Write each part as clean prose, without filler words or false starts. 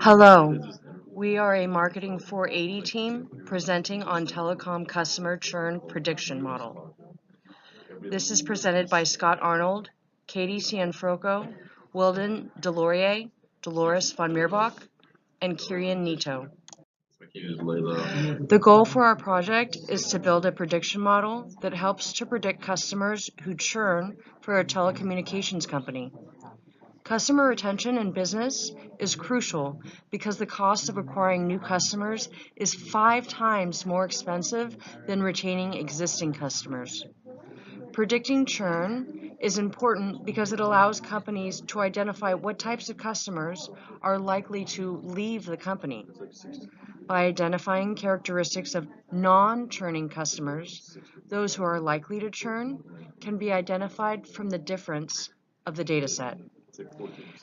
Hello, we are a Marketing 480 team presenting on telecom customer churn prediction model. This is presented by Scott Arnold, Katie Cianfrocco, Wilden Delorier, Dolores von Meerbach, and Kirian Nito. The goal for our project is to build a prediction model that helps to predict customers who churn for a telecommunications company. Customer retention in business is crucial because the cost of acquiring new customers is 5 times more expensive than retaining existing customers. Predicting churn is important because it allows companies to identify what types of customers are likely to leave the company. By identifying characteristics of non-churning customers, those who are likely to churn can be identified from the difference of the dataset.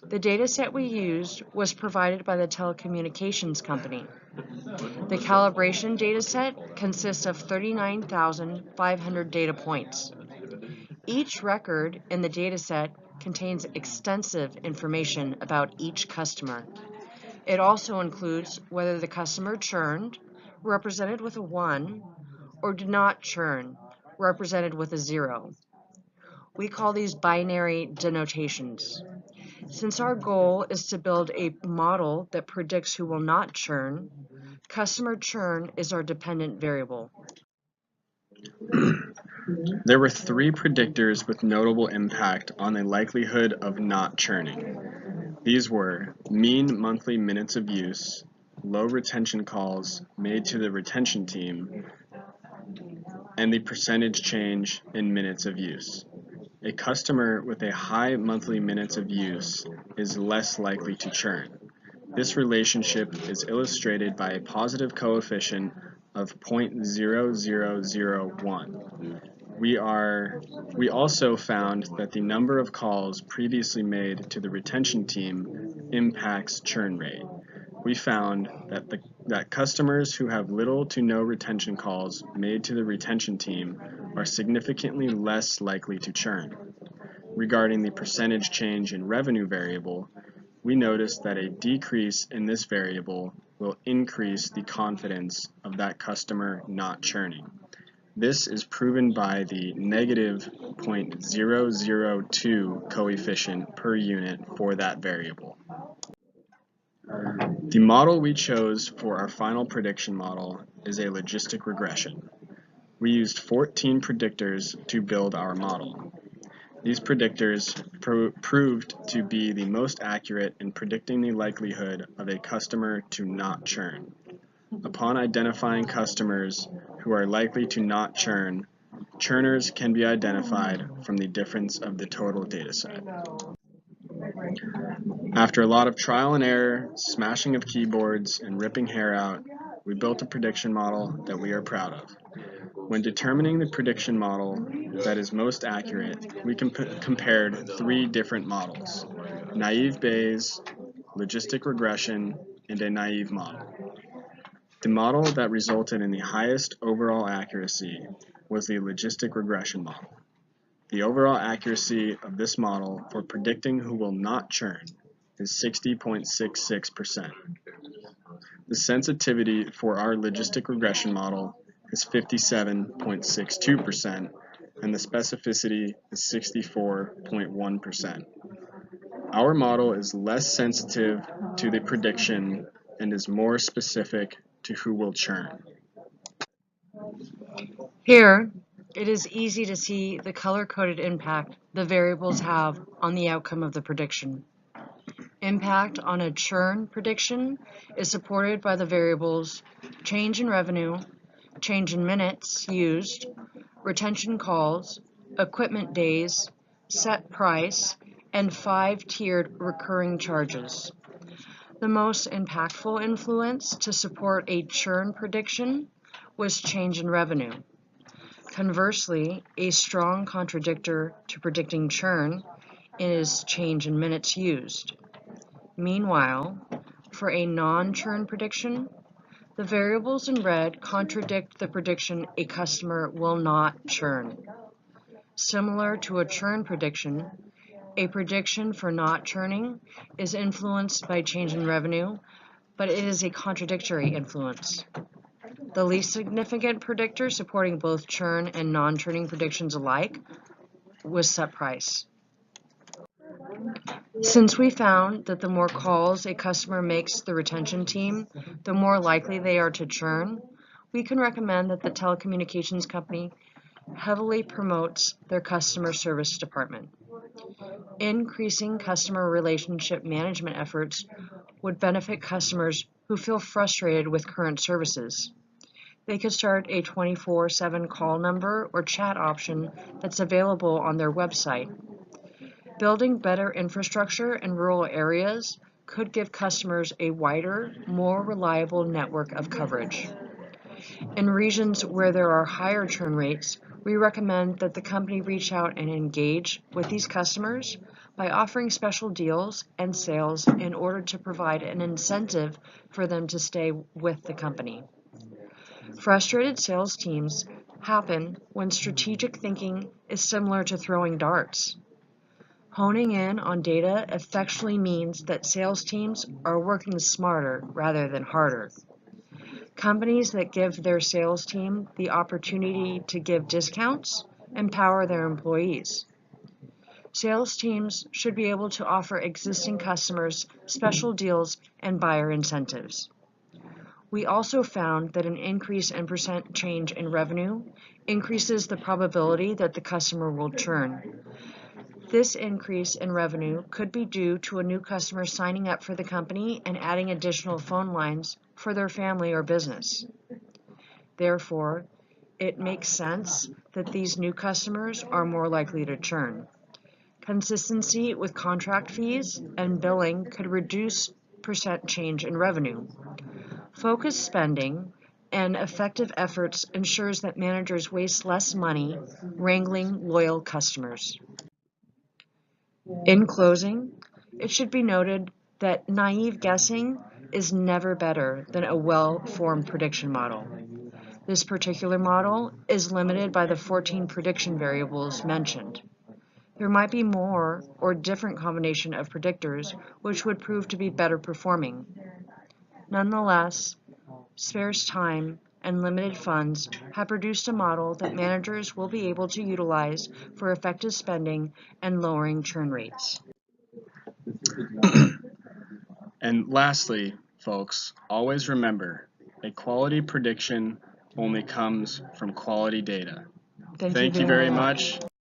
The dataset we used was provided by the telecommunications company. The calibration dataset consists of 39,500 data points. Each record in the dataset contains extensive information about each customer. It also includes whether the customer churned, represented with a 1, or did not churn, represented with a 0. We call these binary denotations. Since our goal is to build a model that predicts who will not churn, customer churn is our dependent variable. There were 3 predictors with notable impact on the likelihood of not churning. These were mean monthly minutes of use, low retention calls made to the retention team, and the percentage change in minutes of use. A customer with a high monthly minutes of use is less likely to churn. This relationship is illustrated by a positive coefficient of 0.0001. We also found that the number of calls previously made to the retention team impacts churn rate. We found that customers who have little to no retention calls made to the retention team are significantly less likely to churn. Regarding the percentage change in revenue variable, we noticed that a decrease in this variable will increase the confidence of that customer not churning. This is proven by the negative 0.002 coefficient per unit for that variable. The model we chose for our final prediction model is a logistic regression. We used 14 predictors to build our model. These predictors proved to be the most accurate in predicting the likelihood of a customer to not churn. Upon identifying customers who are likely to not churn, churners can be identified from the difference of the total dataset. After a lot of trial and error, smashing of keyboards, and ripping hair out, we built a prediction model that we are proud of. When determining the prediction model that is most accurate, we compared 3 different models: naive Bayes, logistic regression, and a naive model. The model that resulted in the highest overall accuracy was the logistic regression model. The overall accuracy of this model for predicting who will not churn is 60.66%. The sensitivity for our logistic regression model is 57.62%, and the specificity is 64.1%. Our model is less sensitive to the prediction and is more specific to who will churn. Here, it is easy to see the color-coded impact the variables have on the outcome of the prediction. Impact on a churn prediction is supported by the variables change in revenue, change in minutes used, retention calls, equipment days, set price, and 5-tiered recurring charges. The most impactful influence to support a churn prediction was change in revenue. Conversely, a strong contradictor to predicting churn is change in minutes used. Meanwhile, for a non-churn prediction, the variables in red contradict the prediction a customer will not churn. Similar to a churn prediction, A prediction for not churning is influenced by change in revenue, but it is a contradictory influence. The least significant predictor supporting both churn and non-churning predictions alike was set price. Since we found that the more calls a customer makes to the retention team, the more likely they are to churn, we can recommend that the telecommunications company heavily promotes their customer service department. Increasing customer relationship management efforts would benefit customers who feel frustrated with current services. They could start a 24/7 call number or chat option that's available on their website. Building better infrastructure in rural areas could give customers a wider, more reliable network of coverage. In regions where there are higher churn rates, we recommend that the company reach out and engage with these customers by offering special deals and sales in order to provide an incentive for them to stay with the company. Frustrated sales teams happen when strategic thinking is similar to throwing darts. Honing in on data effectually means that sales teams are working smarter rather than harder. Companies that give their sales team the opportunity to give discounts empower their employees. Sales teams should be able to offer existing customers special deals and buyer incentives. We also found that an increase in percent change in revenue increases the probability that the customer will churn. This increase in revenue could be due to a new customer signing up for the company and adding additional phone lines for their family or business. Therefore, it makes sense that these new customers are more likely to churn. Consistency with contract fees and billing could reduce percent change in revenue. Focused spending and effective efforts ensures that managers waste less money wrangling loyal customers. In closing, it should be noted that naive guessing is never better than a well-formed prediction model. This particular model is limited by the 14 prediction variables mentioned. There might be more or different combination of predictors which would prove to be better performing. Nonetheless, scarce time and limited funds have produced a model that managers will be able to utilize for effective spending and lowering churn rates. And lastly, folks, always remember, a quality prediction only comes from quality data. Thank you very much.